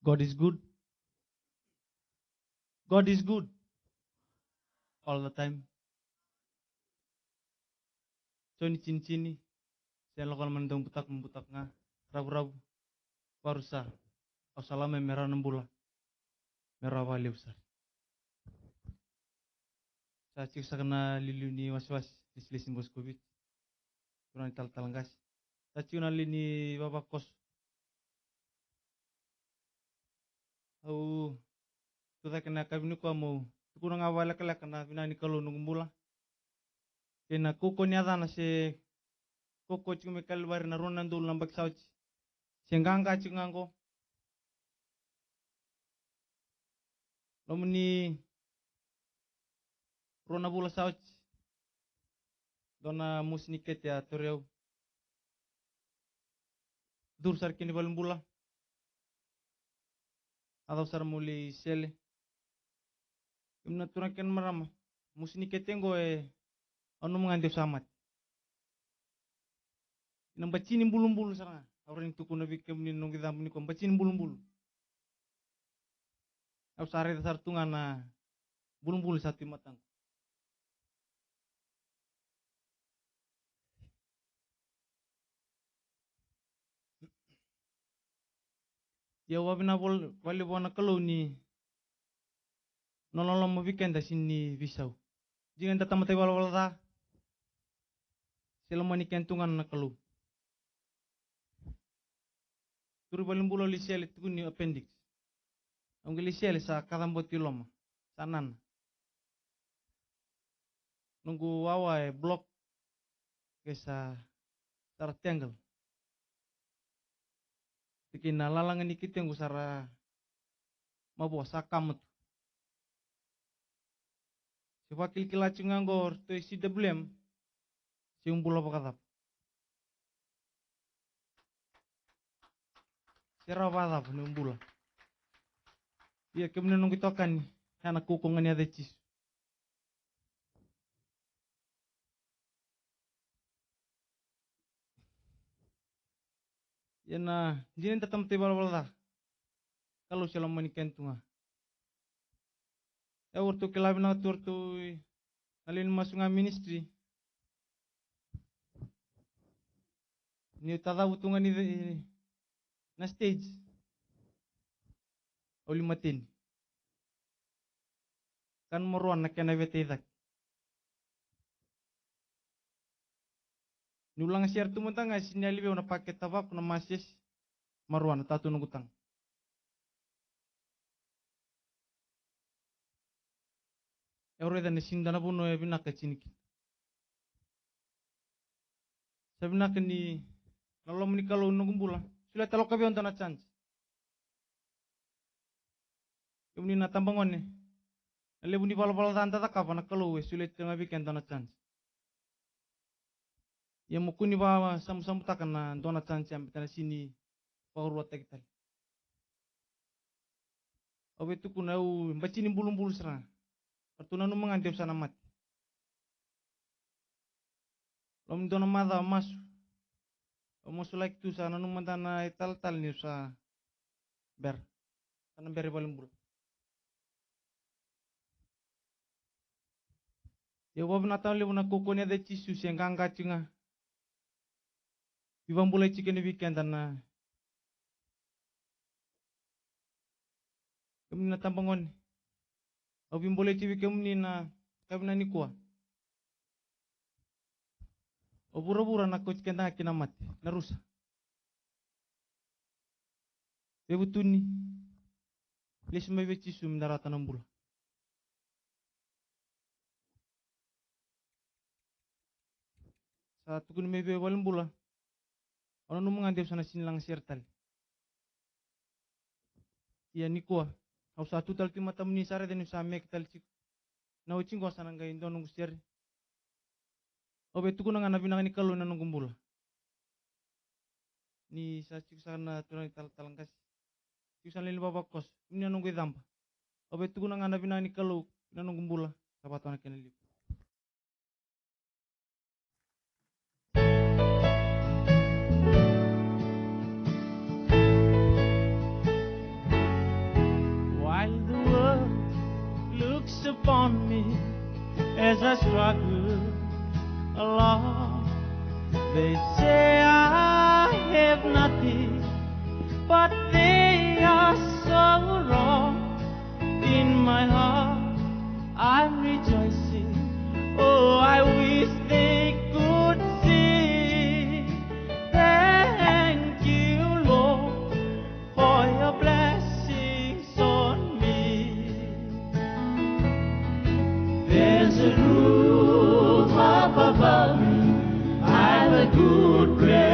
God is good. God is good all the time. So ni cini saya lokal mendong butak nga rabu-rabu parusa. Assalamu merah nembula. Merah wali besar. Saya cik sakana liluni was-was disilisin bos covid. Kurang tal-talang gas. Saya cik lini bapak kos. Au tuta kena kabinu ko mo. Kurang awal kala kena binani kalau nungumbula. Kena koko ni ada na se koko cuma kalbar na ronan dul nambak sauci. Senganga cungango. Lomni rona bula sauci. Dona musniket ya toreu. Dur sar kini balum bula. Atau sar muli sele. Imna turaken marama. Musniket tengo anu mengandep samat. Nambacini bulu-bulu saranga. Orang itu kuna bikin nung kita muni kom bacini bulu-bulu. Aku sare dasar tungana bulu-bulu satu matang. Ya wabina bol wali bona kalau ni nolong mau weekend da sini visau. Jangan datang mati wala ta. Selama ni kentungan na kalau. Turu balum bulo lisel itu ni appendix. Ang lisel sa katamboti loma. Sanan. Nunggu wawa blok kesa tartengel. Bikin lalangan ikit yang usara mabuah sakamut. Si wakil kilacung anggor tu isi deblem. Si umbula pakatap. Si rawatap ni umbula. Iya kemudian nunggu tokan anak kukungan ni ada cis. Ya na jinin tatam tebal wala. Kalau selama ni kentunga. Ya waktu kelabin na waktu alin masuk nga ministry. Ni tada utungan ni na stage. Oli matin. Kan moruan na kena vetedak. Nulang share tu mentang nga sinyali be una paket tabak na masis maruan tatu nungutang. Euro dan sindana puno e binak kecinik. Sabinak ni kalau menikalo nungumbula sudah talok kabe ontana chance. Kemudian na tambangon ni. Lebu ni pala-pala tanta tak apa nak kalau sulit tengah bikin ontana chance. Yang mukuni bawa sam-sam takkan na ontana chance yang betana sini pahurwat kita. Abe tu kunau bacini bulu-bulu serang. Pertuna nu mengantep sana mat. Lom dona mada mas. Masuk like tu sana nu mantana tal-tal ni sa ber. Sana ber paling bulu. Ya wab na tahu lebu na koko ni ada cisu yang kangka cunga. Bibang bulai chicken weekend na. Kami na tambangon. Abim boleh ciwi kami na kami na ni kuah. Obura-bura na coach kena kinamat na rusa. Bebutuni. Les may bechisu mendaratan ng bula. Sa tukun may bewalang bula. Ano nung mga andep sana sinilang sirtal. Iya ni kuah. Au satu tal timatam ni sare den sa mek tal cik. Na ucing ko sana ngayon don nung sir. Obe tukun nga nabinang ni kalu na nung kumbula. Ni sa cik sana tunay tal-talang kasi. Cik sana lili babakos. Ini nung kuidampa. Obe tukun nga nabinang ni kalu na nung kumbula. Sabat anak kinalip. upon me as I struggle along. They say I have nothing, but they are so wrong. In my heart I'm rejoicing. Oh, I wish they could see. Thank you, Lord, for your blessings on me. There's a roof up above me, I've a good place